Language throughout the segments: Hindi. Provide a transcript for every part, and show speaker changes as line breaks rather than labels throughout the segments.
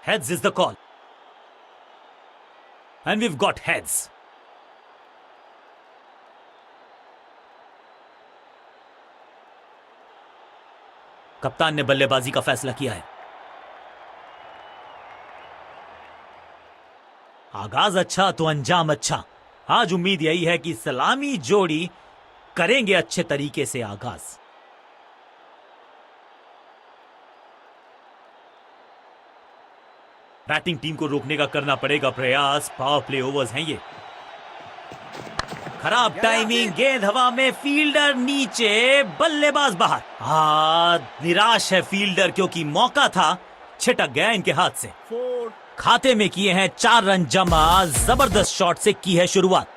Heads is the call. And we've got heads. कप्तान ने बल्लेबाजी का फैसला किया है। आगाज अच्छा तो अंजाम अच्छा। आज उम्मीद यही है कि सलामी जोड़ी करेंगे अच्छे तरीके से आगाज। बैटिंग टीम को रोकने का करना पड़ेगा प्रयास। पावर प्ले ओवर्स हैं ये। खराब टाइमिंग, गेंद हवा में, फील्डर नीचे, बल्लेबाज बाहर। निराश है फील्डर क्योंकि मौका था, छिटक गया इनके हाथ से। खाते में किए हैं 4 रन जमा। जबरदस्त शॉट से की है शुरुआत।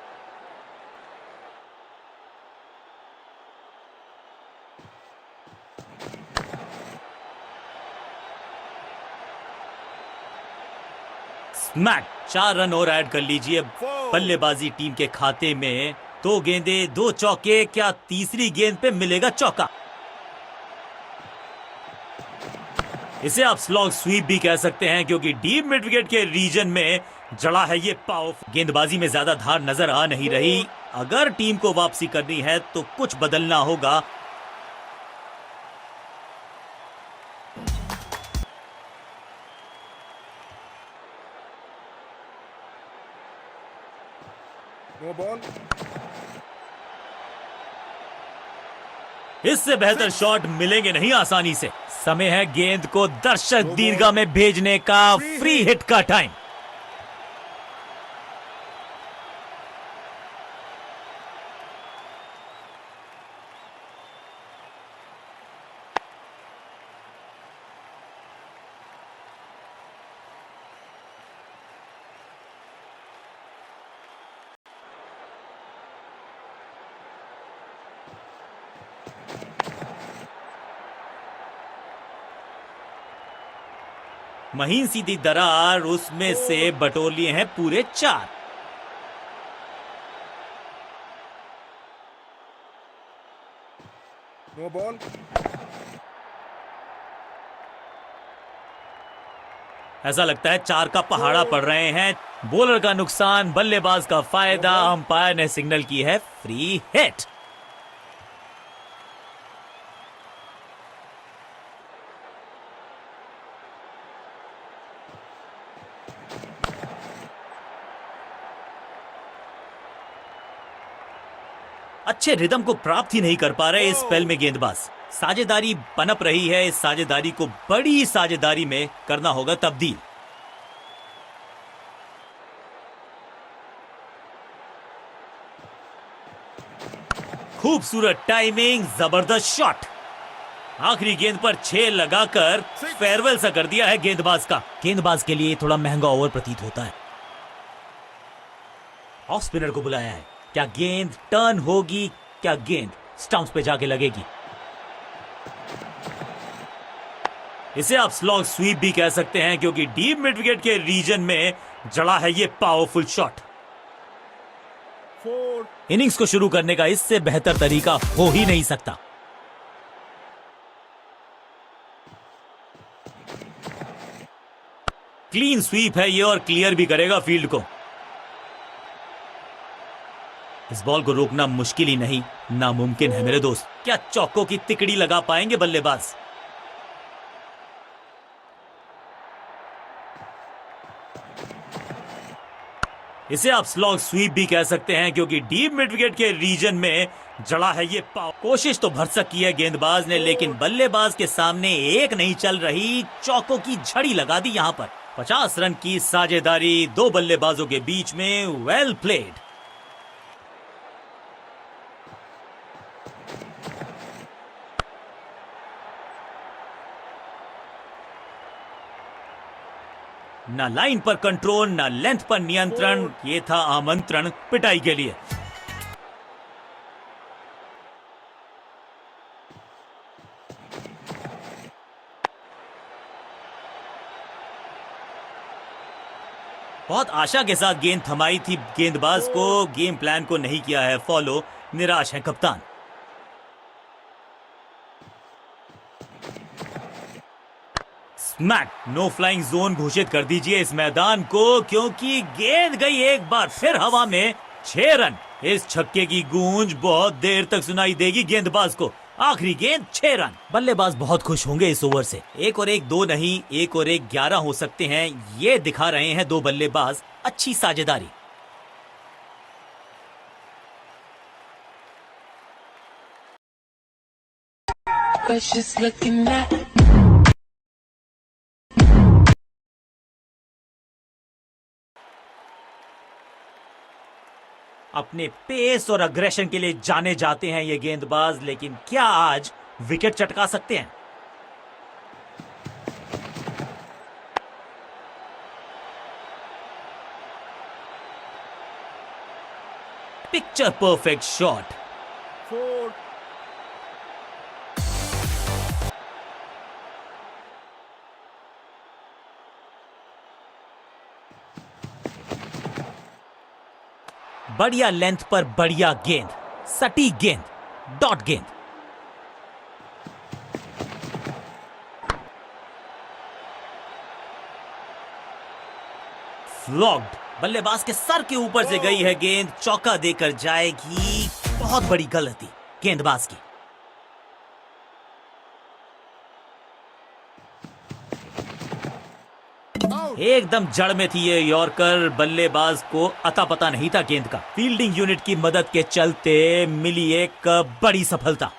स्मैक। 4 रन और ऐड कर लीजिए बल्लेबाजी टीम के खाते में। 2 गेंदें 2 चौके। क्या तीसरी गेंद पे मिलेगा चौका? इसे आप स्लॉग स्वीप भी कह सकते हैं क्योंकि डीप मिड विकेट के रीजन में जड़ा है ये पावरफुल। गेंदबाजी में ज्यादा धार नजर आ नहीं रही। अगर टीम को वापसी करनी है तो कुछ बदलना होगा।
No ball.
इससे बेहतर शॉट मिलेंगे नहीं आसानी से। समय है गेंद को दर्शक दीर्घा में भेजने का। फ्री हिट का टाइम। महीन सीधी दरार, उसमें से बटोर लिए हैं पूरे 4।
No ball.
ऐसा लगता है 4 का पहाड़ा पड़ रहे हैं। बॉलर का नुकसान, बल्लेबाज का फायदा। अंपायर ने सिग्नल की है फ्री हिट। अच्छे रिदम को प्राप्त ही नहीं कर पा रहे इस स्पेल में गेंदबाज। साझेदारी पनप रही है। इस साझेदारी को बड़ी साझेदारी में करना होगा तब्दील। खूबसूरत टाइमिंग, जबरदस्त शॉट। आखिरी गेंद पर 6 लगाकर फेयरवेल सा कर दिया है गेंदबाज का। गेंदबाज के लिए थोड़ा महंगा ओवर प्रतीत होता है। ऑफ स्पिनर को बुलाया है। क्या गेंद टर्न होगी? क्या गेंद स्टंप्स पे जाके लगेगी? इसे आप स्लॉग स्वीप भी कह सकते हैं क्योंकि डीप मिड विकेट के रीजन में जड़ा है ये पावरफुल शॉट। इनिंग्स को शुरू करने का इससे बेहतर तरीका हो ही नहीं सकता। क्लीन स्वीप है ये और क्लियर भी करेगा फील्ड को। इस बॉल को रोकना मुश्किल ही नहीं, नामुमकिन है मेरे दोस्त। क्या चौकों की तिकड़ी लगा पाएंगे बल्लेबाज? इसे आप स्लॉग स्वीप भी कह सकते हैं क्योंकि डीप मिड विकेट के रीजन में जड़ा है ये पाव। कोशिश तो भरसक की है गेंदबाज ने, लेकिन बल्लेबाज के सामने एक नहीं चल रही। चौकों की झड़ी लगा दी यहां पर। 50 रन की साझेदारी 2 बल्लेबाजों के बीच में। Well played. ना लाइन पर कंट्रोल, ना लेंथ पर नियंत्रण। ये था आमंत्रण पिटाई के लिए। बहुत आशा के साथ गेंद थमाई थी गेंदबाज को। गेम प्लान को नहीं किया है फॉलो। निराश है कप्तान। स्मैक। नो फ्लाइंग जोन घोषित कर दीजिए इस मैदान को, क्योंकि गेंद गई एक बार फिर हवा में। 6 रन। इस छक्के की गूंज बहुत देर तक सुनाई देगी गेंदबाज को। आखिरी गेंद 6 रन। बल्लेबाज बहुत खुश होंगे इस ओवर से। 1 और 1 2 नहीं, 1 और 1 11 हो सकते हैं, ये दिखा रहे हैं दो बल्लेबाज अच्छी साझेदारी। अपने पेस और अग्रेशन के लिए जाने जाते हैं ये गेंदबाज, लेकिन क्या आज विकेट चटका सकते हैं? Picture perfect shot. बढ़िया लेंथ पर बढ़िया गेंद, सटीक गेंद, डॉट गेंद। फ्लॉग्ड। बल्लेबाज के सर के ऊपर से गई है गेंद, चौका देकर जाएगी। बहुत बड़ी गलती गेंदबाज की। एकदम जड़ में थी ये यॉर्कर। बल्लेबाज को अता पता नहीं था गेंद का। फील्डिंग यूनिट की मदद के चलते मिली एक बड़ी सफलता।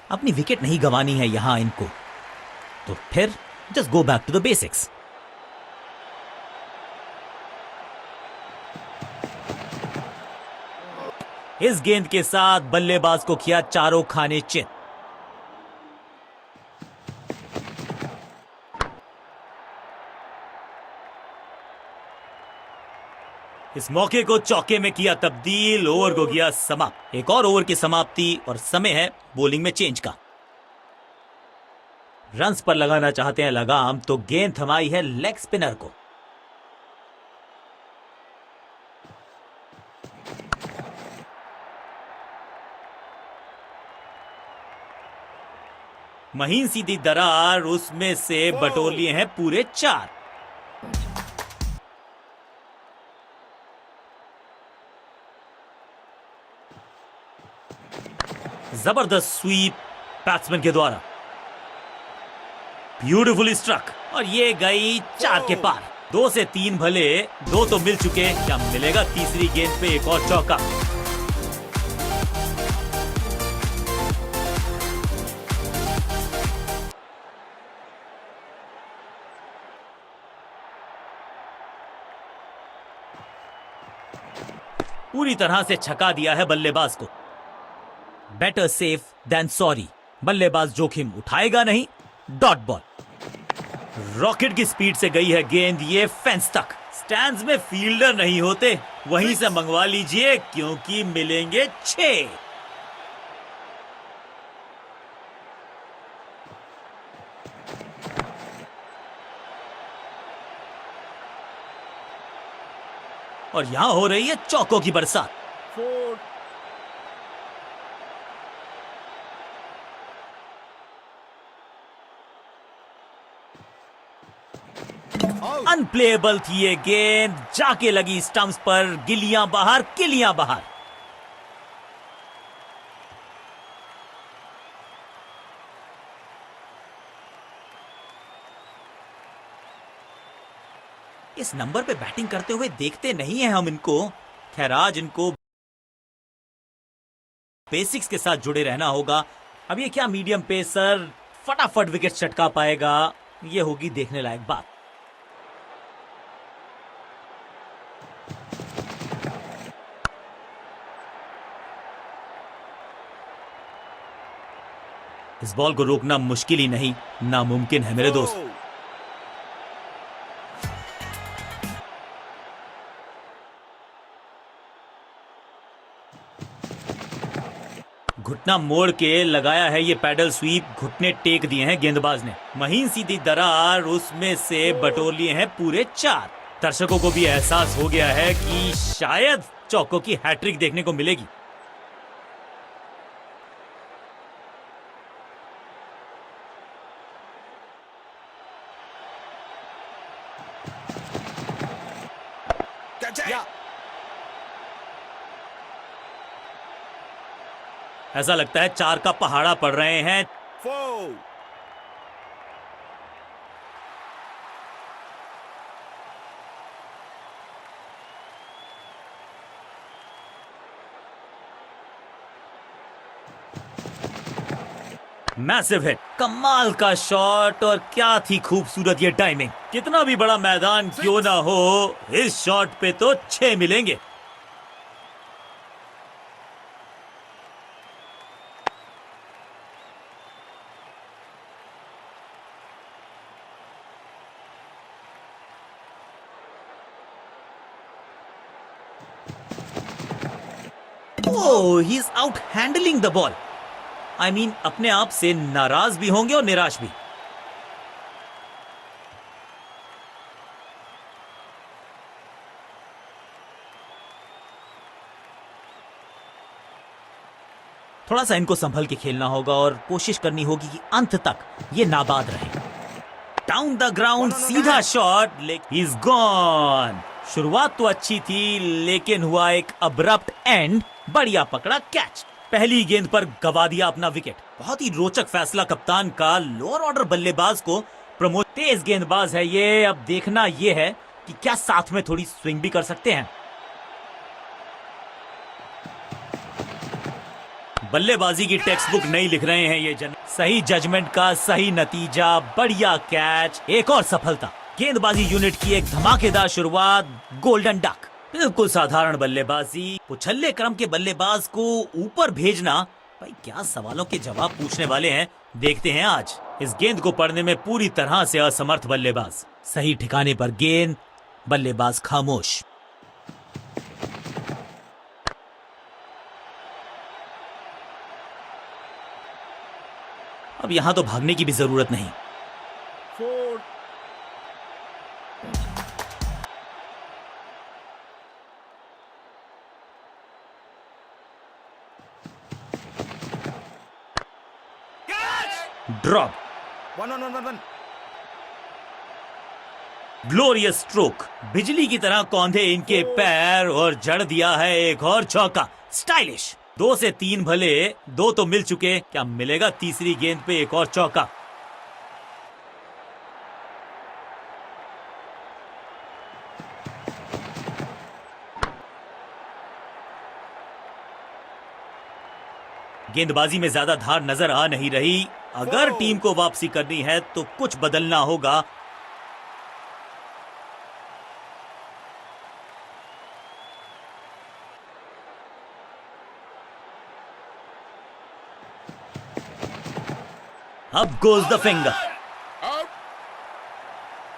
अपनी विकेट नहीं गंवानी है यहां इनको, तो फिर just go back to the basics. इस गेंद के साथ बल्लेबाज को किया चारों खाने चित। इस मौके को चौके में किया तब्दील, ओवर को किया समाप्त। एक और ओवर की समाप्ति और समय है बॉलिंग में चेंज का। रन्स पर लगाना चाहते हैं लगाम, तो गेंद थमाई है लेग स्पिनर को। महीन सीधी दरार, उसमें से बटोर लिए हैं पूरे 4। जबरदस्त स्वीप बैट्समैन के द्वारा, ब्यूटीफुली स्ट्रक, और ये गई 4 के पार। 2 से 3 भले, 2 तो मिल चुके, क्या मिलेगा तीसरी गेंद पे एक और चौका? पूरी तरह से छका दिया है बल्लेबाज को। Better safe than sorry. बल्लेबाज जोखिम उठाएगा नहीं। Dot ball. रॉकेट की स्पीड से गई है गेंद, ये फेंस तक। स्टैंड्स में फील्डर नहीं होते, वहीं से मंगवा लीजिए, क्योंकि मिलेंगे 6। और यहां हो रही है चौकों की बरसात। अनप्लेएबल थी ये गेंद, जाके लगी स्टंप्स पर। गिलियां बाहर, किलियां बाहर। इस नंबर पे बैटिंग करते हुए देखते नहीं है हम इनको। खैर, आज इनको बेसिक्स के साथ जुड़े रहना होगा। अब ये क्या मीडियम पेसर फटाफट विकेट चटका पाएगा, ये होगी देखने लायक बात। इस बॉल को रोकना मुश्किल ही नहीं, नामुमकिन है मेरे दोस्त। घुटना मोड़ के लगाया है ये पैडल स्वीप। घुटने टेक दिए हैं गेंदबाज ने। महीन सीधी दरार, उसमें से बटोर लिए हैं पूरे 4। दर्शकों को भी एहसास हो गया है कि शायद चौकों की हैट्रिक देखने को मिलेगी। ऐसा लगता है 4 का पहाड़ा पड़ रहे हैं। मैसिव हिट, कमाल का शॉट, और क्या थी खूबसूरत ये टाइमिंग। कितना भी बड़ा मैदान क्यों ना हो, इस शॉट पे तो 6 मिलेंगे। Oh, he is out handling the ball. I mean अपने आप से नाराज भी होंगे और निराश भी। थोड़ा सा इनको संभल के खेलना होगा और कोशिश करनी होगी कि अंत तक ये नाबाद रहे। डाउन द ग्राउंड, सीधा शॉट, ही इज गॉन। शुरुआत तो अच्छी थी, लेकिन हुआ एक अब्रप्ट एंड। बढ़िया पकड़ा कैच, पहली गेंद पर गवा दिया अपना विकेट। बहुत ही रोचक फैसला कप्तान का, लोअर ऑर्डर बल्लेबाज को प्रमोट। तेज गेंदबाज है ये, अब देखना ये है कि क्या साथ में थोड़ी स्विंग भी कर सकते हैं। बल्लेबाजी की टेक्स्ट बुक नहीं लिख रहे हैं ये जन। सही जजमेंट का सही नतीजा, बढ़िया कैच, एक और सफलता। गेंदबाजी यूनिट की एक धमाकेदार शुरुआत, गोल्डन डक। बिल्कुल साधारण बल्लेबाजी, उछल्ले क्रम के बल्लेबाज को ऊपर भेजना। भाई क्या सवालों के जवाब पूछने वाले हैं, देखते हैं आज। इस गेंद को पढ़ने में पूरी तरह से असमर्थ बल्लेबाज। सही ठिकाने पर गेंद, बल्लेबाज खामोश। अब यहां तो भागने की भी जरूरत नहीं। ड्रॉप, ग्लोरियस स्ट्रोक, बिजली की तरह कौंधे इनके पैर और जड़ दिया है एक और चौका। स्टाइलिश। 2 से 3 भले, 2 तो मिल चुके, क्या मिलेगा तीसरी गेंद पे एक और चौका। गेंदबाजी में ज्यादा धार नजर आ नहीं रही। अगर टीम को वापसी करनी है तो कुछ बदलना होगा। अब goes the finger.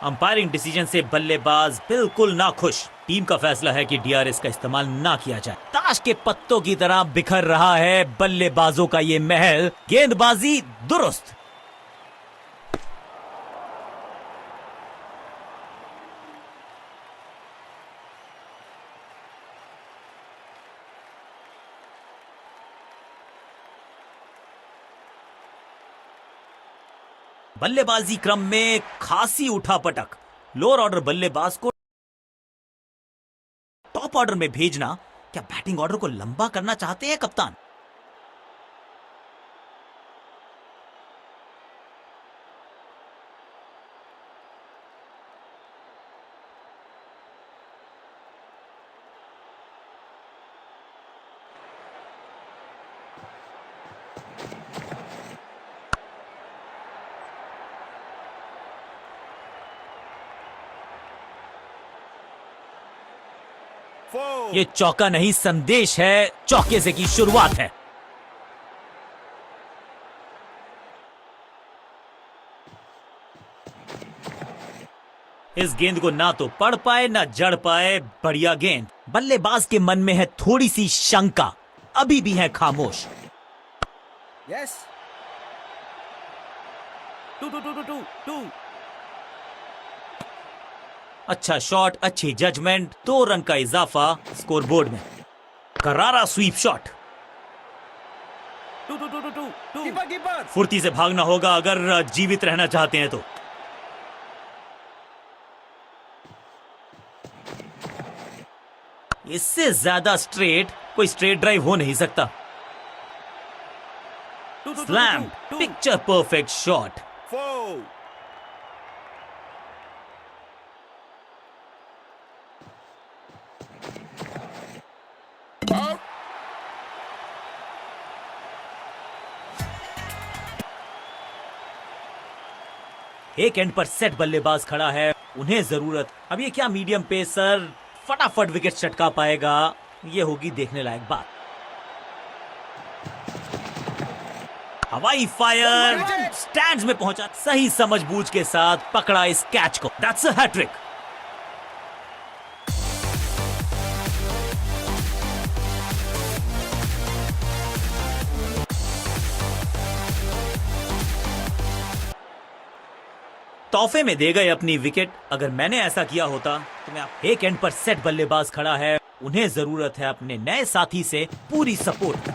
Umpiring decision से बल्लेबाज बिल्कुल नाखुश। टीम का फैसला है कि डीआरएस का इस्तेमाल ना किया जाए। ताश के पत्तों की तरह बिखर रहा है बल्लेबाजों का ये महल। गेंदबाजी दुरुस्त। बल्लेबाजी क्रम में खासी उठापटक। लोअर ऑर्डर बल्लेबाज को टॉप ऑर्डर में भेजना। क्या बैटिंग ऑर्डर को लंबा करना चाहते हैं कप्तान? ये चौका नहीं, संदेश है। चौके से की शुरुआत है। इस गेंद को ना तो पढ़ पाए ना जड़ पाए। बढ़िया गेंद। बल्लेबाज के मन में है थोड़ी सी शंका, अभी भी है खामोश।
यस, 2 2 2 2 2 2।
अच्छा शॉट, अच्छी जजमेंट, 2 रन का इजाफा स्कोरबोर्ड में। करारा स्वीप शॉट।
Keeper keeper.
फुर्ती से भागना होगा अगर जीवित रहना चाहते हैं तो। इससे ज्यादा स्ट्रेट कोई स्ट्रेट ड्राइव हो नहीं सकता। Slam, picture perfect shot.
4 out.
एक एंड पर सेट बल्लेबाज खड़ा है, उन्हें जरूरत। अब ये क्या मीडियम पेसर फटाफट विकेट चटका पाएगा, ये होगी देखने लायक बात। हवाई फायर, स्टैंड्स में पहुंचा, सही समझबूझ के साथ पकड़ा इस कैच को। That's a hattrick. तोहफे में दे गए अपनी विकेट। अगर मैंने ऐसा किया होता तो मैं एक एंड पर सेट बल्लेबाज खड़ा है, उन्हें जरूरत है अपने नए साथी से पूरी सपोर्ट।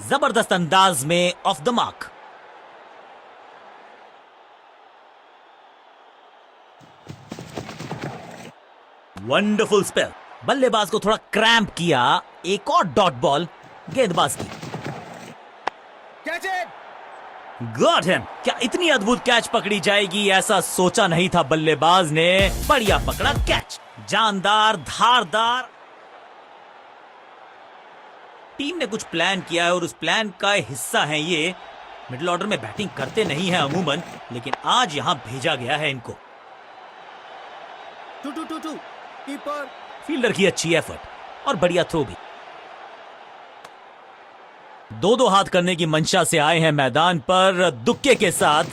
जबरदस्त अंदाज में of the mark. Wonderful spell. बल्लेबाज को थोड़ा क्रैम्प किया, एक और डॉट बॉल गेंदबाज की।
Catch it.
Got him. क्या इतनी अद्भुत कैच पकड़ी जाएगी, ऐसा सोचा नहीं था बल्लेबाज ने। बढ़िया पकड़ा कैच, जानदार, धारदार। टीम ने कुछ प्लान किया है और उस प्लान का हिस्सा है ये। मिडिल ऑर्डर में बैटिंग करते नहीं है अमूमन, लेकिन आज यहां भेजा गया है इनको।
2 कीपर।
फील्डर की अच्छी एफर्ट और बढ़िया थ्रो भी। 2-2 हाथ करने की मंशा से आए हैं मैदान पर, दुक्के के साथ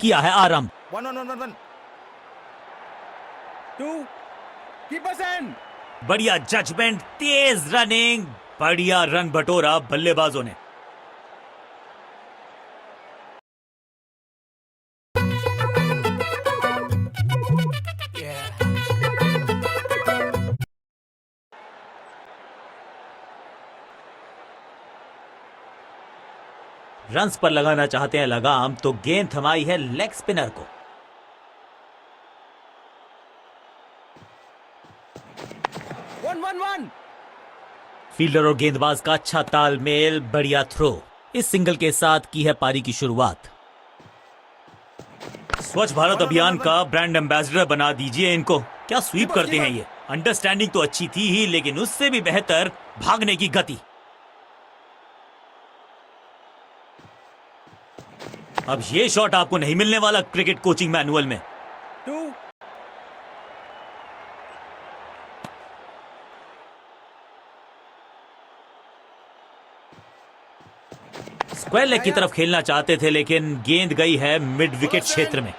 किया है आरंभ।
1 2 कीपर सेंड।
बढ़िया जजमेंट, तेज रनिंग, बढ़िया रन बटोरा बल्लेबाजों ने। रन्स पर लगाना चाहते हैं लगाम, तो गेंद थमाई है लेग स्पिनर को।
वन।
फील्डर और गेंदबाज का अच्छा तालमेल, बढ़िया थ्रो। इस सिंगल के साथ की है पारी की शुरुआत। स्वच्छ भारत अभियान का ब्रांड एम्बेसडर बना दीजिए इनको। क्या स्वीप करते हैं ये। अंडरस्टैंडिंग तो अच्छी थी ही, लेकिन उससे भी बेहतर भागने की गति। अब ये शॉट आपको नहीं मिलने वाला क्रिकेट कोचिंग मैनुअल में।
2
स्क्वायर लेग की तरफ खेलना चाहते थे, लेकिन गेंद गई है मिड विकेट क्षेत्र में।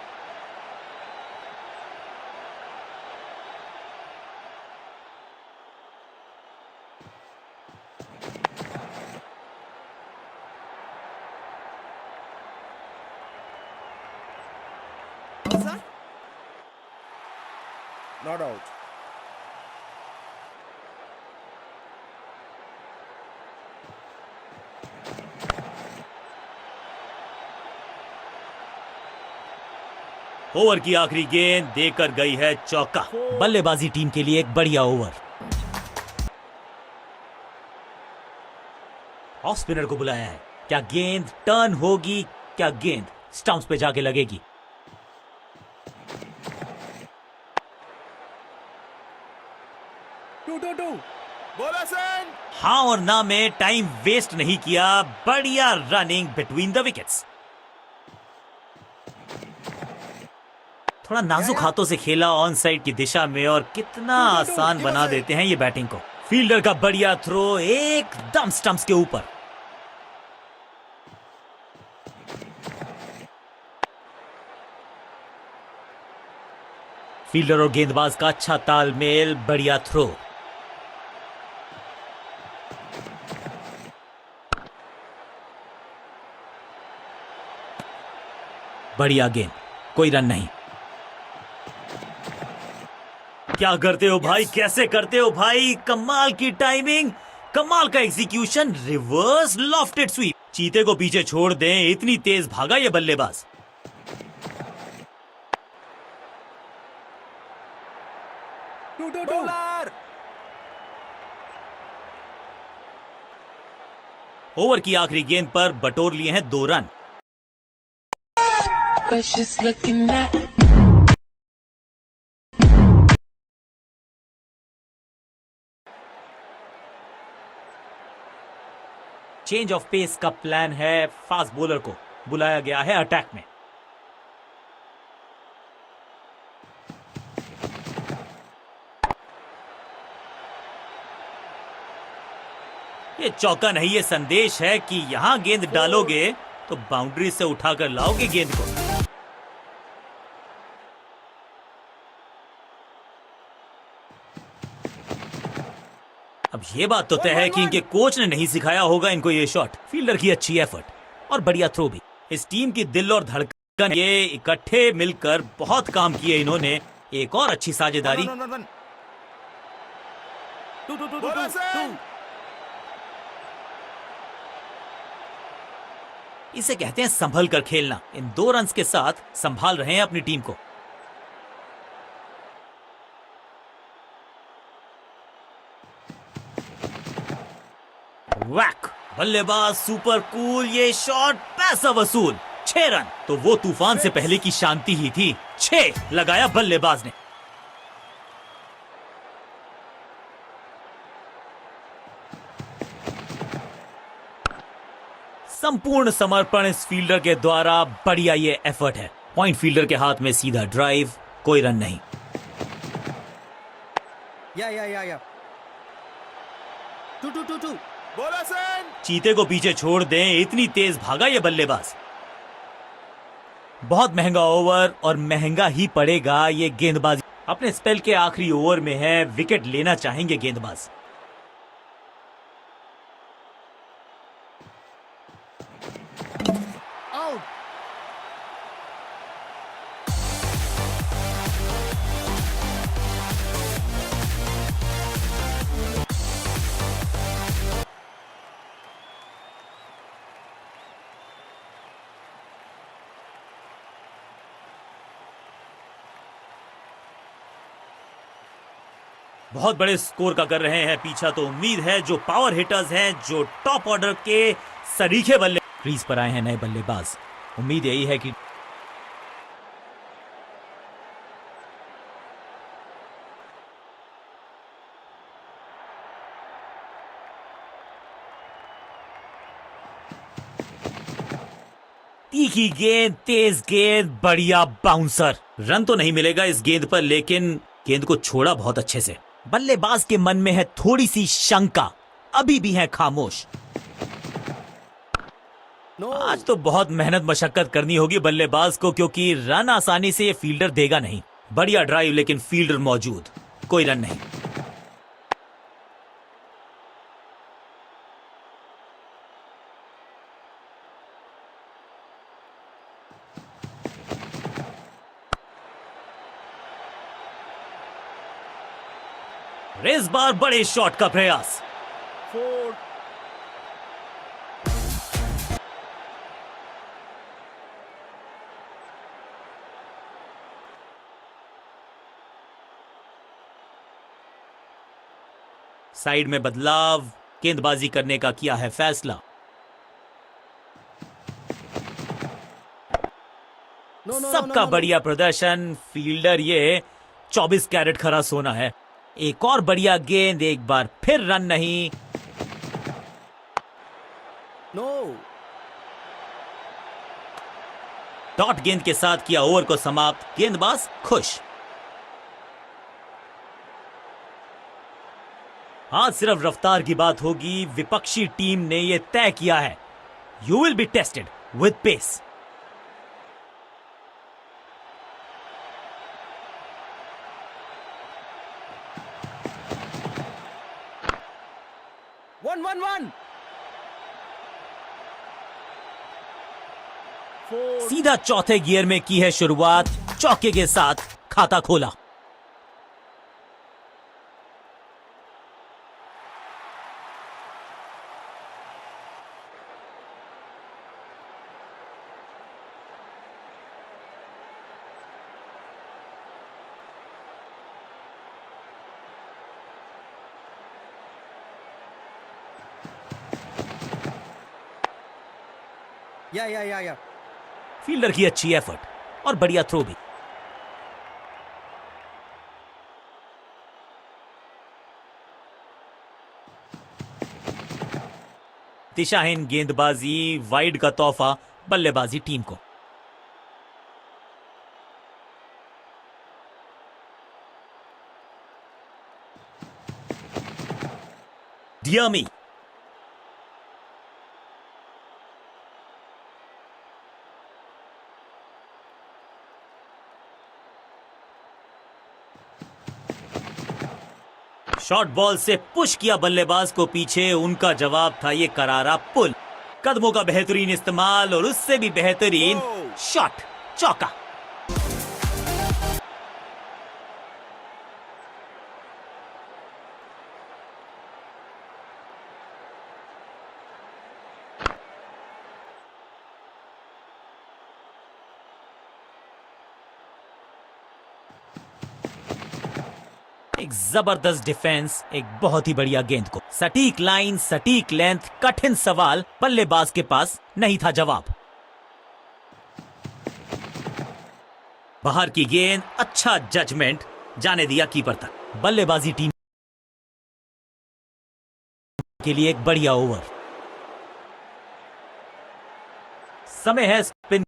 Not out.
ओवर की आखिरी गेंद देकर गई है चौका। बल्लेबाजी टीम के लिए एक बढ़िया ओवर। ऑफ स्पिनर को बुलाया है। क्या गेंद टर्न होगी, क्या गेंद स्टंप्स पे जाके लगेगी।
2 बॉलर सेंड।
हाँ और ना में टाइम वेस्ट नहीं किया, बढ़िया रनिंग बिटवीन द विकेट्स। थोड़ा नाजुक हाथों से खेला ऑन साइड की दिशा में, और कितना आसान बना देते हैं ये बैटिंग को। फील्डर का बढ़िया थ्रो एकदम स्टंप्स के ऊपर। फील्डर और गेंदबाज का अच्छा तालमेल, बढ़िया थ्रो। बढ़िया गेंद, कोई रन नहीं। क्या करते हो भाई, कैसे करते हो भाई, कमाल की टाइमिंग, कमाल का एग्जीक्यूशन, रिवर्स लॉफ्टेड स्वीप। चीते को पीछे छोड़ दें, इतनी तेज भागा ये बल्लेबाज।
बॉलर
ओवर की आखिरी गेंद पर बटोर लिए हैं 2 रन।
But she's looking at
change of pace का प्लान है, फास्ट बॉलर को बुलाया गया है अटैक में। ये चौका नहीं, ये संदेश है कि यहां गेंद डालोगे तो बाउंड्री से उठाकर लाओगे गेंद को। अब ये बात तो तय है कि इनके कोच ने नहीं सिखाया होगा इनको ये शॉट। फील्डर की अच्छी एफर्ट और बढ़िया थ्रो भी। इस टीम की दिल और धड़कन, ये इकट्ठे मिलकर बहुत काम किए इन्होंने। एक और अच्छी साझेदारी। इसे कहते हैं संभल कर खेलना। इन 2 रन्स के साथ संभाल रहे हैं अपनी टीम को। वैक, बल्लेबाज सुपर कूल, ये शॉट पैसा वसूल। 6 रन, तो वो तूफान से पहले की शांति ही थी। 6 लगाया बल्लेबाज ने। संपूर्ण समर्पण इस फील्डर के द्वारा, बढ़िया ये एफर्ट है। पॉइंट फील्डर के हाथ में सीधा ड्राइव, कोई रन नहीं।
या 2 बॉलर
चीते को पीछे छोड़ दें, इतनी तेज भागा ये बल्लेबाज। बहुत महंगा ओवर और महंगा ही पड़ेगा ये गेंदबाज। अपने स्पेल के आखिरी ओवर में है, विकेट लेना चाहेंगे गेंदबाज।
आउट।
बहुत बड़े स्कोर का कर रहे हैं पीछा, तो उम्मीद है जो पावर हिटर्स हैं, जो टॉप ऑर्डर के सरीखे बल्ले क्रीज पर आए हैं नए बल्लेबाज, उम्मीद यही है कि तीखी गेंद, तेज गेंद, बढ़िया बाउंसर। रन तो नहीं मिलेगा इस गेंद पर, लेकिन गेंद को छोड़ा बहुत अच्छे से। बल्लेबाज के मन में है थोड़ी सी शंका, अभी भी है खामोश। आज तो बहुत मेहनत मशक्कत करनी होगी बल्लेबाज को, क्योंकि रन आसानी से ये फील्डर देगा नहीं। बढ़िया ड्राइव, लेकिन फील्डर मौजूद, कोई रन नहीं। इस बार बड़े शॉट का प्रयास।
4
साइड में बदलाव, गेंदबाजी करने का किया है फैसला। सबका बढ़िया प्रदर्शन। फील्डर ये 24 कैरेट खरा सोना है। एक और बढ़िया गेंद, एक बार फिर रन नहीं।
नो।
डॉट गेंद के साथ किया ओवर को समाप्त, गेंदबाज खुश। आज सिर्फ रफ्तार की बात होगी। विपक्षी टीम ने यह तय किया है, you will be tested with pace.
One. 4.
सीधा चौथे गियर में की है शुरुआत, चौके के साथ खाता खोला।
Yeah.
फील्डर की अच्छी एफर्ट और बढ़िया थ्रो भी। दिशाहीन गेंदबाजी, वाइड का तोहफा बल्लेबाजी टीम को। डियामी, शॉर्ट बॉल से पुश किया बल्लेबाज को पीछे, उनका जवाब था ये करारा पुल। कदमों का बेहतरीन इस्तेमाल और उससे भी बेहतरीन शॉट, चौका। एक जबरदस्त डिफेंस, एक बहुत ही बढ़िया गेंद को। सटीक लाइन, सटीक लेंथ, कठिन सवाल, बल्लेबाज के पास नहीं था जवाब। बाहर की गेंद, अच्छा जजमेंट, जाने दिया कीपर तक। बल्लेबाजी टीम के लिए एक बढ़िया ओवर। समय है स्पिन।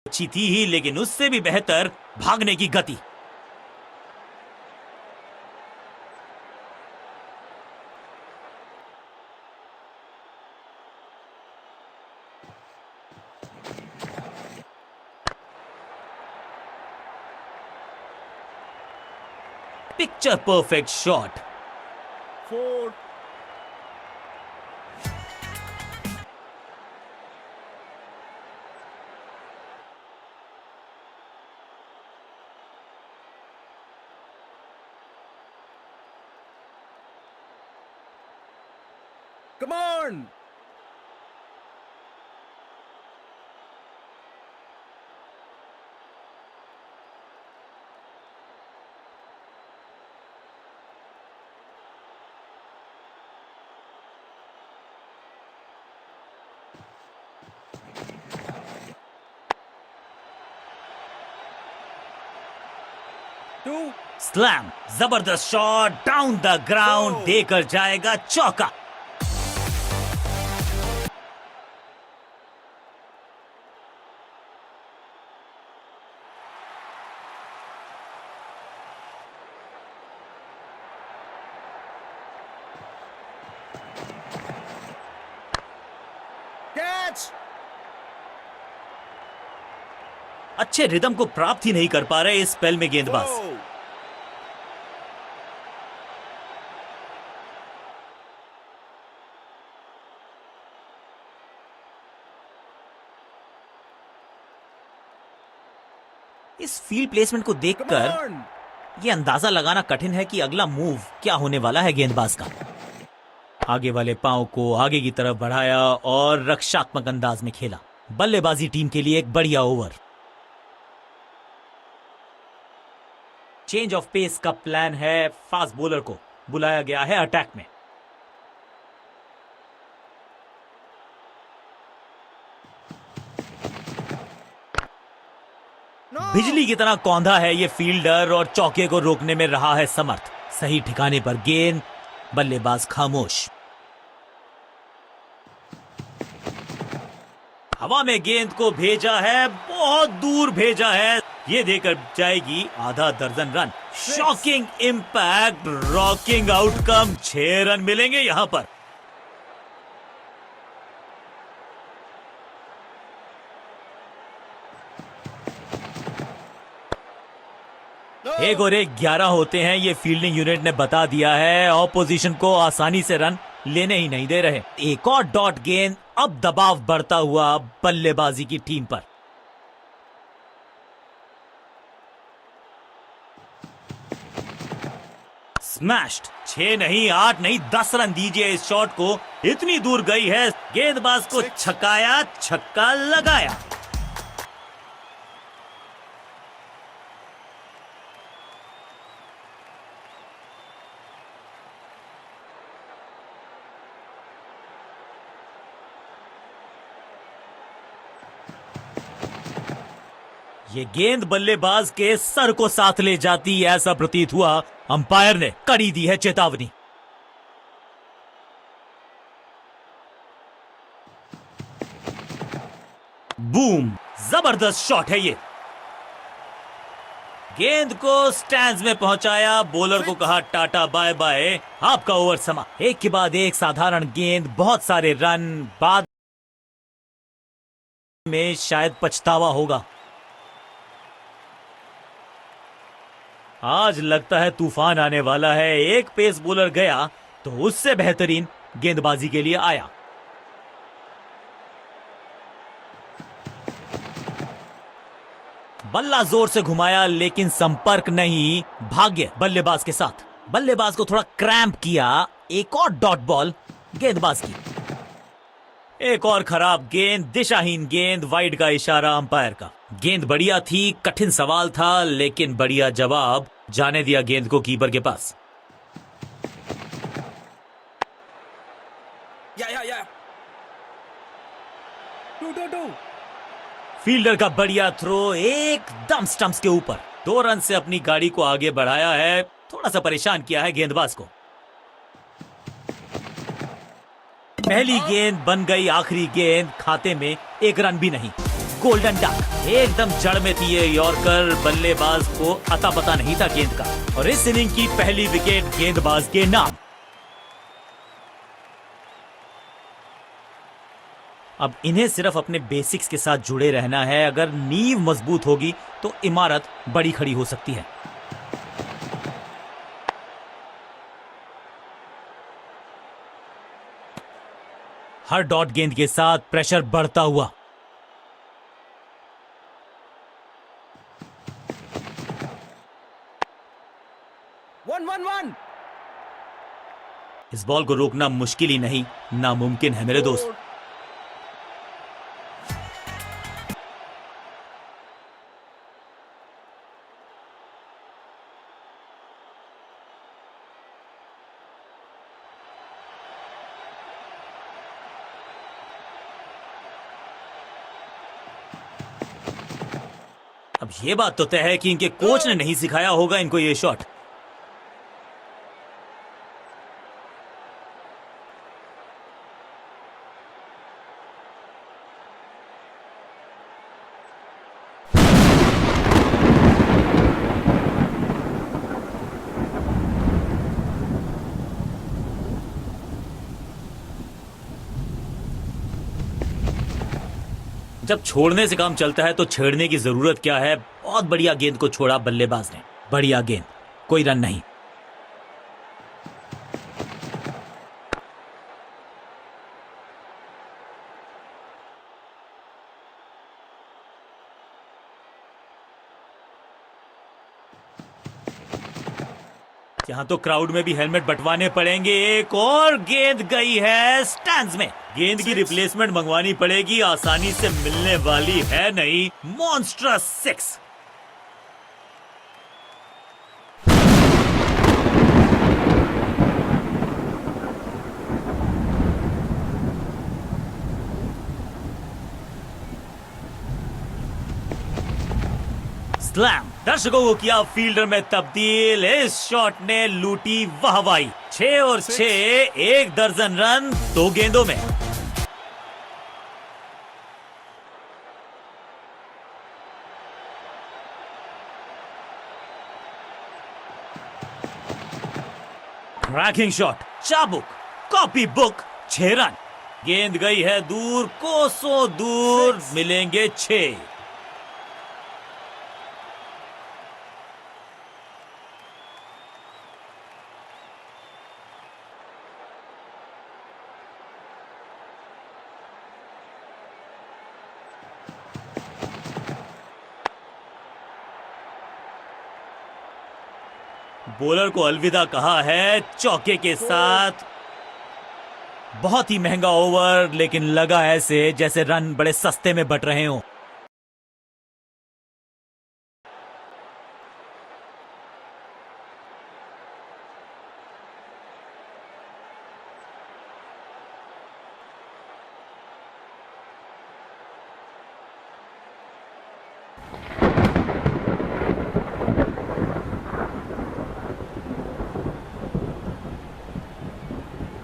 अच्छी थी ही, लेकिन उससे भी बेहतर भागने की गति। Picture perfect shot.
4. Come on. Two.
Slam, जबरदस्त शॉट, डाउन द ग्राउंड, देकर जाएगा चौका।
Catch.
अच्छे रिदम को प्राप्त ही नहीं कर पा रहे इस स्पेल में गेंदबाज।
Go.
इस फील्ड प्लेसमेंट को
Come
देखकर
on.
यह अंदाजा लगाना कठिन है कि अगला मूव क्या होने वाला है गेंदबाज का। आगे वाले पांव को आगे की तरफ बढ़ाया और रक्षात्मक अंदाज में खेला। बल्लेबाजी टीम के लिए एक बढ़िया ओवर। चेंज ऑफ पेस का प्लान है, फास्ट बॉलर को बुलाया गया है अटैक में।
No.
बिजली की तरह कौंधा है ये फील्डर और चौके को रोकने में रहा है समर्थ। सही ठिकाने पर गेंद, बल्लेबाज खामोश। हवा में गेंद को भेजा है, बहुत दूर भेजा है। ये देकर जाएगी आधा दर्जन run. Shocking impact, rocking outcome, 6 run मिलेंगे यहां पर। एक और एक 11 होते हैं, ये फील्डिंग यूनिट ने बता दिया है। ऑपोजिशन को आसानी से रन लेने ही नहीं दे रहे। एक और डॉट गेंद, अब दबाव बढ़ता हुआ बल्लेबाजी की टीम पर। स्मैश्ड। 6 नहीं, 8 नहीं, 10 रन दीजिए इस शॉट को। इतनी दूर गई है, गेंदबाज को छकाया, छक्का लगाया। ये गेंद बल्लेबाज के सर को साथ ले जाती, ऐसा प्रतीत हुआ। अंपायर ने कड़ी दी है चेतावनी। बूम, जबरदस्त शॉट है ये। गेंद को स्टैंड्स में पहुंचाया, बॉलर को कहा टाटा बाय बाय, आपका ओवर समा। एक के बाद एक साधारण गेंद, बहुत सारे रन, बाद में शायद पछतावा होगा। आज लगता है तूफान आने वाला है। एक पेस बॉलर गया तो उससे बेहतरीन गेंदबाजी के लिए आया। बल्ला जोर से घुमाया लेकिन संपर्क नहीं। भाग्य बल्लेबाज के साथ। बल्लेबाज को थोड़ा क्रैम्प किया। एक और डॉट बॉल गेंदबाज की। एक और खराब गेंद, दिशाहीन गेंद, वाइड का इशारा अंपायर का। गेंद बढ़िया थी, कठिन सवाल था, लेकिन बढ़िया जवाब। जाने दिया गेंद को कीपर के पास।
या 2-2-2।
फील्डर का बढ़िया थ्रो, एकदम स्टंप्स के ऊपर। 2 रन से अपनी गाड़ी को आगे बढ़ाया है। थोड़ा सा परेशान किया है गेंदबाज को। पहली गेंद बन गई आखिरी गेंद, खाते में 1 रन भी नहीं। गोल्डन डक, एकदम जड़ में थी ये यॉर्कर। बल्लेबाज को अता पता नहीं था गेंद का, और इस इनिंग की पहली विकेट गेंदबाज के नाम। अब इन्हें सिर्फ अपने बेसिक्स के साथ जुड़े रहना है। अगर नींव मजबूत होगी तो इमारत बड़ी खड़ी हो सकती है। हर डॉट गेंद के साथ प्रेशर बढ़ता हुआ।
One.
इस बॉल को रोकना मुश्किल ही नहीं, नामुमकिन है मेरे दोस्त। अब ये बात तो तय है कि इनके कोच ने नहीं सिखाया होगा इनको ये शॉट। जब छोड़ने से काम चलता है तो छेड़ने की जरूरत क्या है। बहुत बढ़िया गेंद को छोड़ा बल्लेबाज ने। बढ़िया गेंद, कोई रन नहीं। यहां तो क्राउड में भी हेलमेट बंटवाने पड़ेंगे। एक और गेंद गई है स्टैंड्स में। गेंद की रिप्लेसमेंट मंगवानी पड़ेगी, आसानी से मिलने वाली है नहीं। मॉन्स्ट्रस 6। स्लैम। दर्शकों को किया फील्डर में तब्दील। इस शॉट ने लूटी वाहवाही। 6 और 6, 1 दर्जन रन 2 गेंदों में। क्रैकिंग शॉट, चाबुक, कॉपी बुक, 6 रन। गेंद गई है दूर, कोसों दूर, मिलेंगे 6। बॉलर को अलविदा कहा है चौके के साथ। बहुत ही महंगा ओवर, लेकिन लगा ऐसे जैसे रन बड़े सस्ते में बट रहे हों।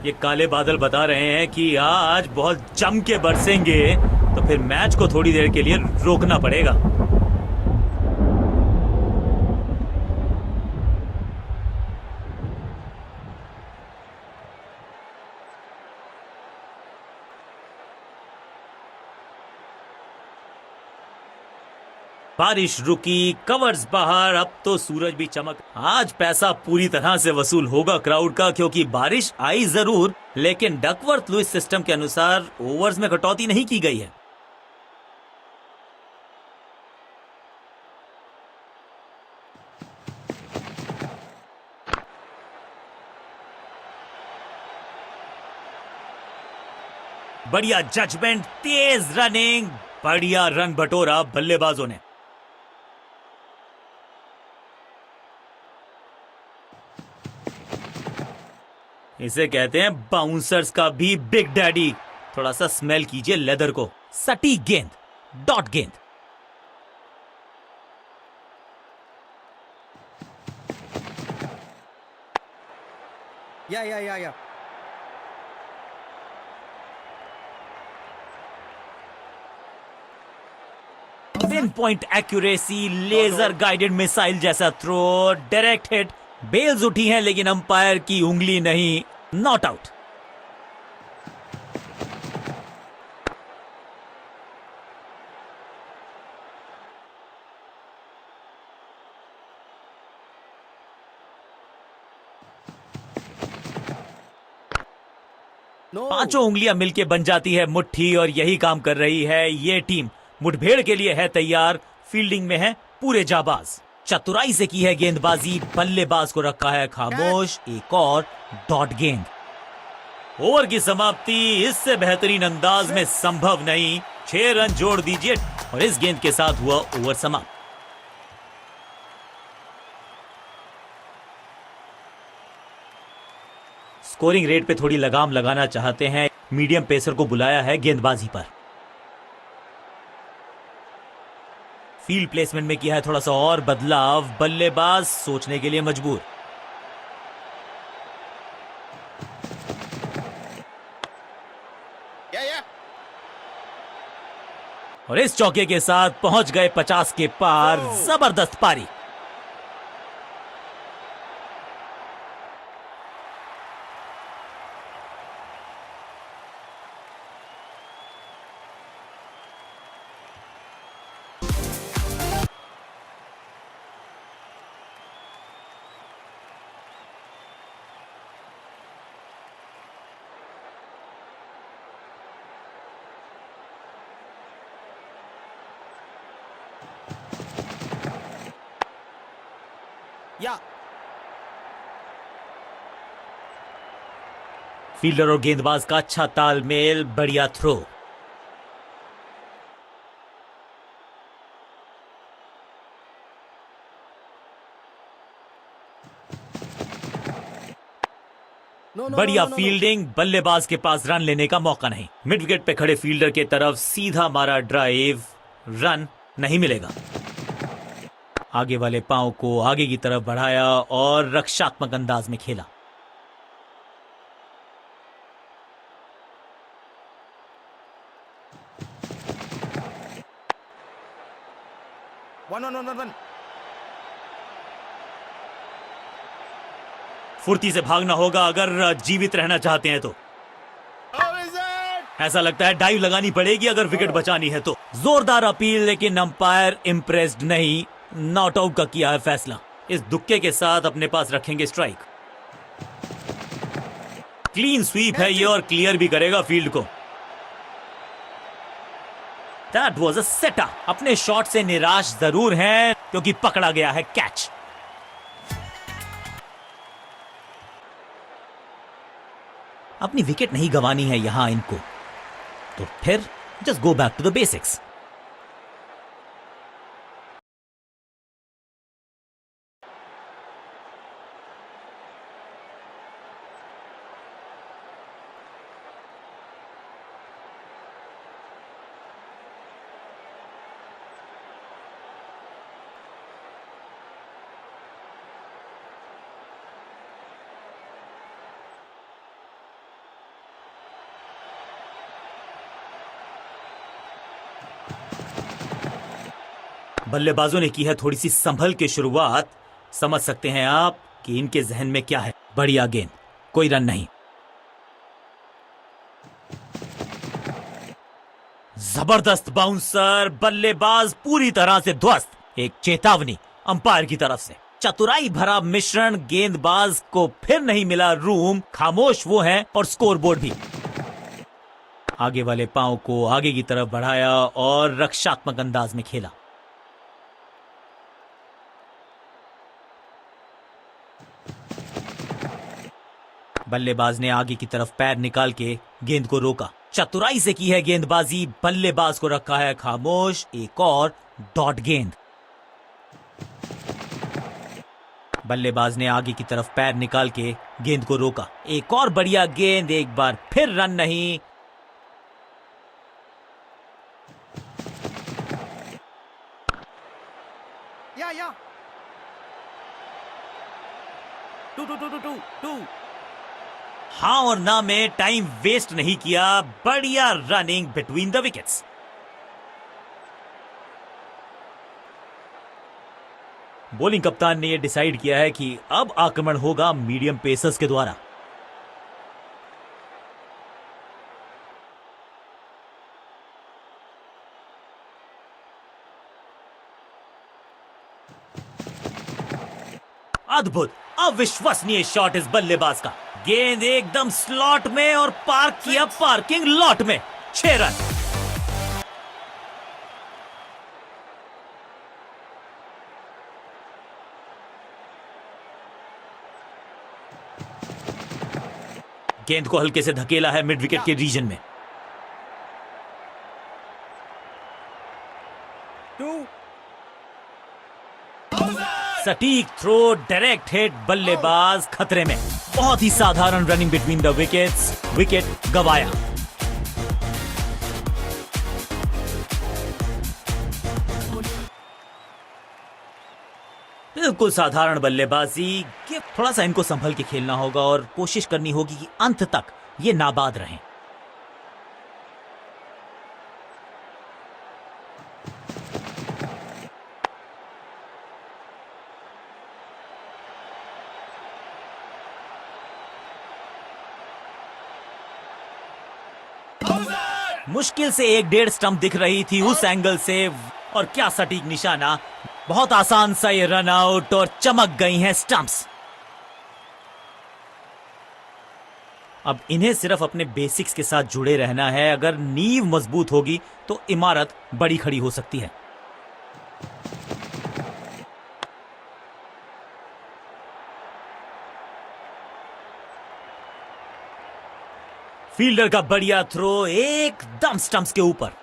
ये काले बादल बता रहे हैं कि आज बहुत जम के बरसेंगे, तो फिर मैच को थोड़ी देर के लिए रोकना पड़ेगा। बारिश रुकी, कवर्स बाहर, अब तो सूरज भी चमक। आज पैसा पूरी तरह से वसूल होगा क्राउड का, क्योंकि बारिश आई जरूर, लेकिन डकवर्थ लुइस सिस्टम के अनुसार ओवर्स में कटौती नहीं की गई है। बढ़िया जजमेंट, तेज रनिंग, बढ़िया रन बटोरा बल्लेबाजों ने। इसे कहते हैं बाउंसर्स का भी बिग डैडी। थोड़ा सा स्मेल कीजिए लेदर को। सटीक गेंद, डॉट गेंद।
Yeah.
Pinpoint accuracy, laser guided missile जैसा थ्रो, डायरेक्ट हिट। बेल्स उठी हैं, लेकिन अंपायर की उंगली नहीं। Not out.
No.
पांचों उंगलियां मिलके बन जाती है मुट्ठी, और यही काम कर रही है ये टीम। मुठभेड़ के लिए है तैयार, फील्डिंग में है पूरे जाबाज। चतुराई से की है गेंदबाजी, बल्लेबाज को रखा है खामोश। एक और डॉट गेंद। ओवर की समाप्ति इससे बेहतरीन अंदाज में संभव नहीं। 6 रन जोड़ दीजिए और इस गेंद के साथ हुआ ओवर समाप्त। स्कोरिंग रेट पे थोड़ी लगाम लगाना चाहते हैं, मीडियम पेसर को बुलाया है गेंदबाजी पर। फील्ड प्लेसमेंट में किया है थोड़ा सा और बदलाव, बल्लेबाज सोचने के लिए मजबूर।
Yeah.
और इस चौके के साथ पहुंच गए 50 के पार। जबरदस्त पारी।
Yeah.
फील्डर और गेंदबाज का अच्छा तालमेल, बढ़िया थ्रो।
No.
बढ़िया फील्डिंग, बल्लेबाज के पास रन लेने का मौका नहीं। मिड विकेट पे खड़े फील्डर के तरफ सीधा मारा ड्राइव, रन नहीं मिलेगा। आगे वाले पांव को आगे की तरफ बढ़ाया और रक्षात्मक अंदाज में खेला।
One.
फुर्ती से भागना होगा अगर जीवित रहना चाहते हैं तो।
How is it?
ऐसा लगता है डाइव लगानी पड़ेगी अगर विकेट बचानी है तो। जोरदार अपील, लेकिन अंपायर इम्प्रेस्ड नहीं, नॉट आउट का किया है फैसला। इस दुक्के के साथ अपने पास रखेंगे स्ट्राइक। क्लीन स्वीप है ये और क्लियर भी करेगा फील्ड को। That was a setup. अपने शॉट से निराश जरूर हैं क्योंकि पकड़ा गया है कैच। अपनी विकेट नहीं गंवानी है यहां इनको, तो फिर just go back to the basics. बल्लेबाजों ने की है थोड़ी सी संभल के शुरुआत। समझ सकते हैं आप कि इनके जहन में क्या है। बढ़िया गेंद, कोई रन नहीं। जबरदस्त बाउंसर, बल्लेबाज पूरी तरह से ध्वस्त। एक चेतावनी अंपायर की तरफ से। चतुराई भरा मिश्रण, गेंदबाज को फिर नहीं मिला रूम, खामोश वो हैं और स्कोरबोर्ड भी। आगे वाले पांव को आगे की तरफ बढ़ाया और रक्षात्मक अंदाज में खेला। बल्लेबाज ने आगे की तरफ पैर निकाल के गेंद को रोका। चतुराई से की है गेंदबाजी, बल्लेबाज को रखा है खामोश। एक और डॉट गेंद। बल्लेबाज ने आगे की तरफ पैर निकाल के गेंद को रोका। एक और बढ़िया गेंद, एक बार फिर रन नहीं।
Yeah. 2.
हाँ और ना में टाइम वेस्ट नहीं किया। बढ़िया running between the wickets. Bowling कप्तान ने यह डिसाइड किया है कि अब आक्रमण होगा मीडियम पेसर्स के द्वारा। अद्भुत, अविश्वसनीय शॉट इस बल्लेबाज का। गेंद एकदम स्लॉट में और पार्क किया पार्किंग लॉट में। 6 रन। गेंद को हल्के से धकेला है मिड विकेट के रीजन में।
2.
सटीक थ्रो, डायरेक्ट हिट, बल्लेबाज खतरे में। बहुत ही साधारण running between the wickets, wicket गवाया। बिल्कुल साधारण बल्लेबाजी। थोड़ा सा इनको संभल के खेलना होगा और कोशिश करनी होगी कि अंत तक ये नाबाद रहें। मुश्किल से 1-1.5 स्टंप दिख रही थी उस एंगल से, और क्या सटीक निशाना। बहुत आसान सा ये रन आउट और चमक गई हैं स्टंप्स। अब इन्हें सिर्फ अपने बेसिक्स के साथ जुड़े रहना है। अगर नींव मजबूत होगी तो इमारत बड़ी खड़ी हो सकती है। फील्डर का बढ़िया थ्रो एकदम स्टंप्स के ऊपर।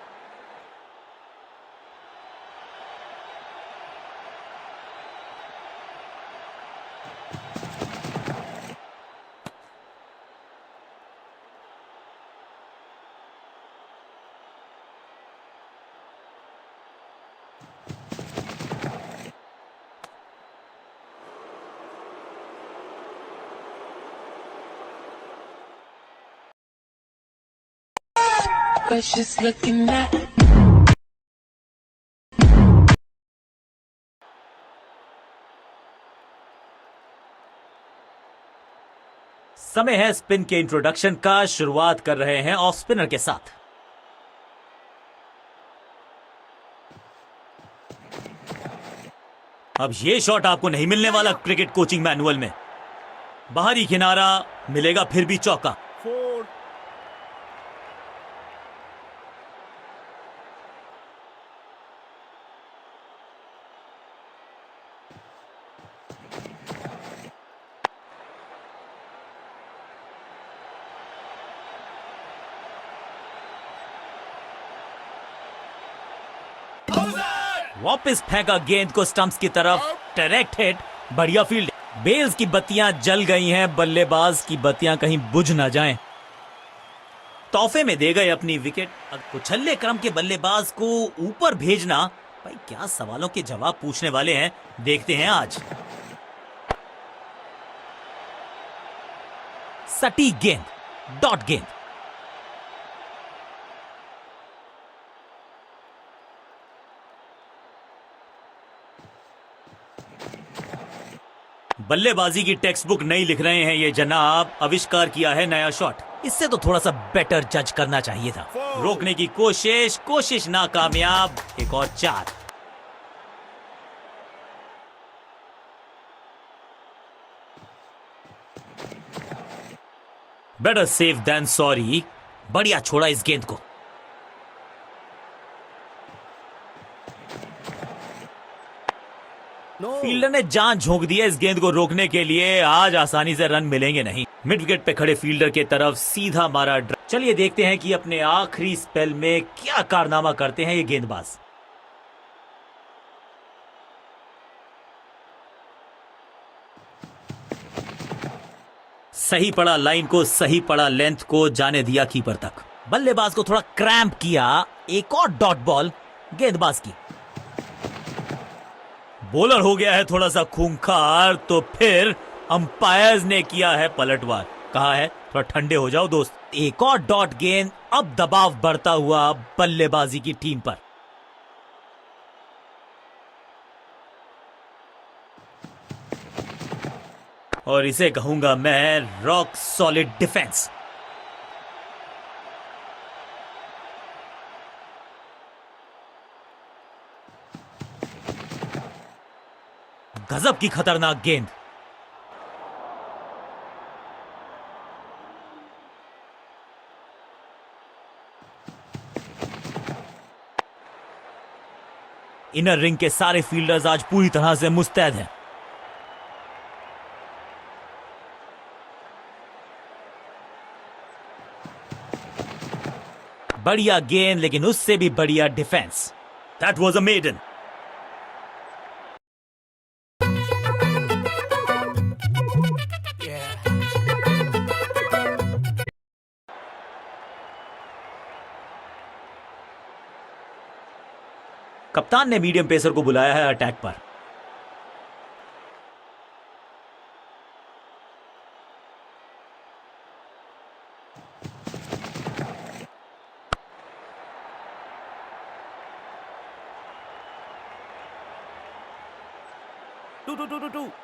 But she's looking at
समय है स्पिन के इंट्रोडक्शन का। शुरुआत कर रहे हैं ऑफ स्पिनर के साथ। अब ये शॉट आपको नहीं मिलने वाला क्रिकेट कोचिंग मैनुअल में। बाहरी किनारा मिलेगा, फिर भी चौका।
4.
वापस फेंका गेंद को स्टंप्स की तरफ। डायरेक्ट हिट, बढ़िया फील्ड। बेल्स की बत्तियां जल गई हैं, बल्लेबाज की बत्तियां कहीं बुझ ना जाएं। तोहफे में दे गए अपनी विकेट। उछल्ले क्रम के बल्लेबाज को ऊपर भेजना, भाई क्या सवालों के जवाब पूछने वाले हैं, देखते हैं आज। सटीक गेंद, डॉट गेंद। बल्लेबाजी की टेक्स्ट बुक नहीं लिख रहे हैं ये जनाब, आविष्कार किया है नया शॉट। इससे तो थोड़ा सा बेटर जज करना चाहिए था। रोकने की कोशिश नाकामयाब। एक और 4। Better safe than sorry. बढ़िया छोड़ा इस गेंद को।
No.
फील्डर ने जान झोंक दी है इस गेंद को रोकने के लिए। आज आसानी से रन मिलेंगे नहीं। मिड विकेट पे खड़े फील्डर के तरफ सीधा मारा ड्राइव। चलिए देखते हैं कि अपने आखिरी स्पेल में क्या कारनामा करते हैं ये गेंदबाज। सही पड़ा लाइन को, सही पड़ा लेंथ को, जाने दिया कीपर तक। बल्लेबाज को थोड़ा क्रैम्प किया। एक और डॉट बॉल गेंदबाज की। बॉलर हो गया है थोड़ा सा खूंखार, तो फिर अंपायर्स ने किया है पलटवार। कहा है थोड़ा ठंडे हो जाओ दोस्त। एक और डॉट गेंद। अब दबाव बढ़ता हुआ बल्लेबाजी की टीम पर। और इसे कहूंगा मैं रॉक सॉलिड डिफेंस। गजब की खतरनाक गेंद। इनर रिंग के सारे फील्डर्स आज पूरी तरह से मुस्तैद हैं। बढ़िया गेंद, लेकिन उससे भी बढ़िया defence. That was a maiden. कप्तान ने मीडियम पेसर को बुलाया है अटैक पर।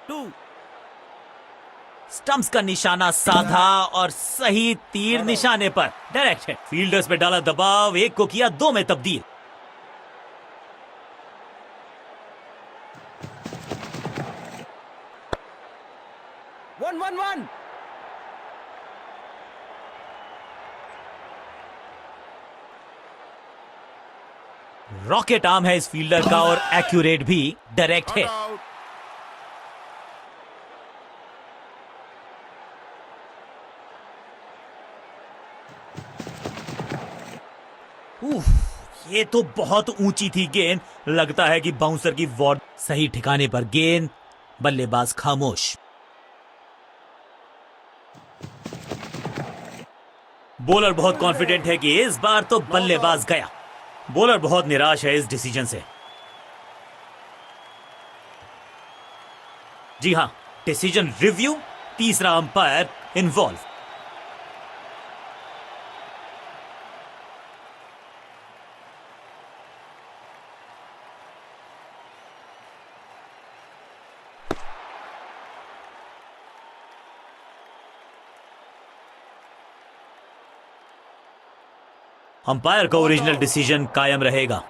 Two.
स्टंप्स का निशाना साधा और सही तीर निशाने पर। डायरेक्ट है। फील्डर्स पे डाला दबाव, एक को किया 2 में तब्दील।
One.
रॉकेट आर्म है इस फील्डर का और एक्यूरेट भी। डायरेक्ट है।
Out.
उफ, ये तो बहुत ऊंची थी गेंद। लगता है कि बाउंसर की वॉर्ड। सही ठिकाने पर गेंद, बल्लेबाज खामोश। बॉलर बहुत कॉन्फिडेंट है कि इस बार तो बल्लेबाज गया। बॉलर बहुत निराश है इस डिसीजन से। जी हां, डिसीजन रिव्यू। तीसरा अंपायर इन्वॉल्व। अंपायर का ओरिजिनल डिसीजन कायम रहेगा।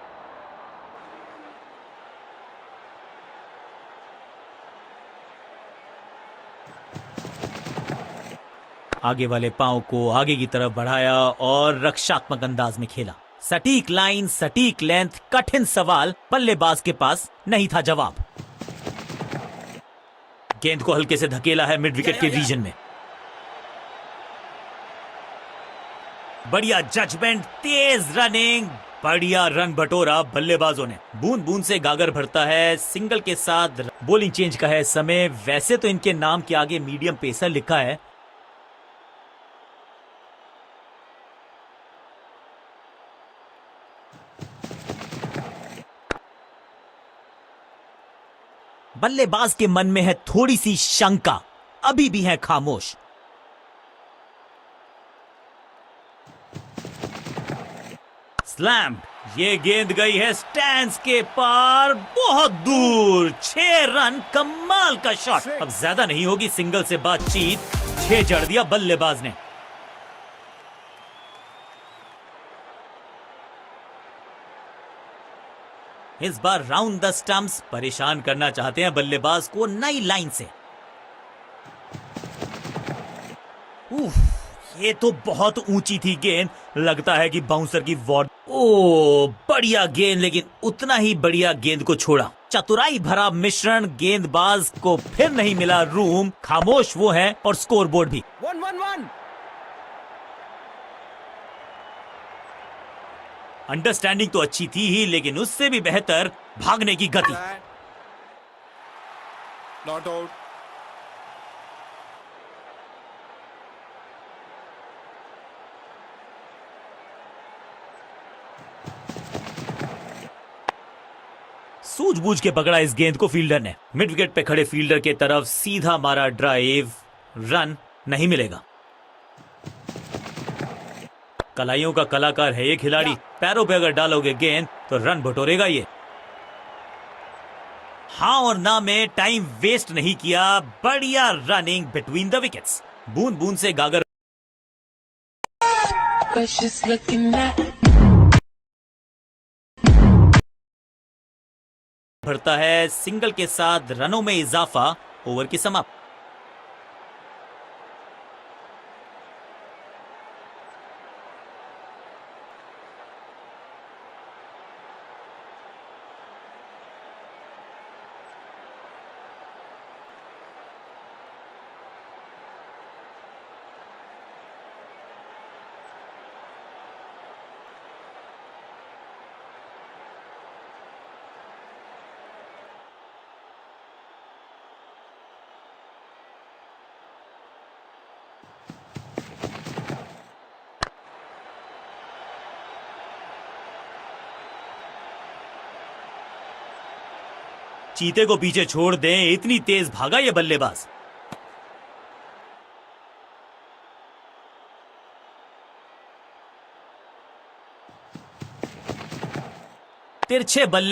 आगे वाले पांव को आगे की तरफ बढ़ाया और रक्षात्मक अंदाज में खेला। सटीक लाइन, सटीक लेंथ, कठिन सवाल, बल्लेबाज के पास नहीं था जवाब। गेंद को हल्के से धकेला है मिड विकेट के रीजन में। बढ़िया जजमेंट, तेज रनिंग, बढ़िया रन बटोरा बल्लेबाजों ने। बूंद बूंद से गागर भरता है। सिंगल के साथ बॉलिंग चेंज का है समय। वैसे तो इनके नाम के आगे मीडियम पेसर लिखा है। बल्लेबाज के मन में है थोड़ी सी शंका, अभी भी है खामोश। स्लैम, ये गेंद गई है स्टैंड्स के पार, बहुत दूर। 6 रन, कमाल का शॉट। अब ज्यादा नहीं होगी सिंगल से बातचीत। 6 जड़ दिया बल्लेबाज ने। इस बार राउंड द स्टंप्स, परेशान करना चाहते हैं बल्लेबाज को नई लाइन से। उफ, ये तो बहुत ऊंची थी गेंद, लगता है कि बाउंसर की वॉर्ड। ओ बढ़िया गेंद, लेकिन उतना ही बढ़िया गेंद को छोड़ा। चतुराई भरा मिश्रण, गेंदबाज को फिर नहीं मिला रूम। खामोश वो है और स्कोरबोर्ड भी।
1-1-1।
अंडरस्टैंडिंग तो अच्छी थी ही, लेकिन उससे भी बेहतर भागने की गति।
Not out.
सूझबूझ के पकड़ा इस गेंद को फील्डर ने। मिड विकेट पे खड़े फील्डर के तरफ सीधा मारा ड्राइव, रन नहीं मिलेगा। कलाइयों का कलाकार है ये खिलाड़ी। पैरों पे अगर डालोगे गेंद तो रन बटोरेगा ये। हाँ और ना में टाइम वेस्ट नहीं किया। बढ़िया रनिंग बिटवीन द विकेट्स। बूंद बूंद से गागर
But she's looking at
भरता है। सिंगल के साथ रनों में इजाफा, ओवर की समाप्ति। चीते को पीछे छोड़ दें, इतनी तेज भागा ये बल्लेबाज। तिरछे बल्ले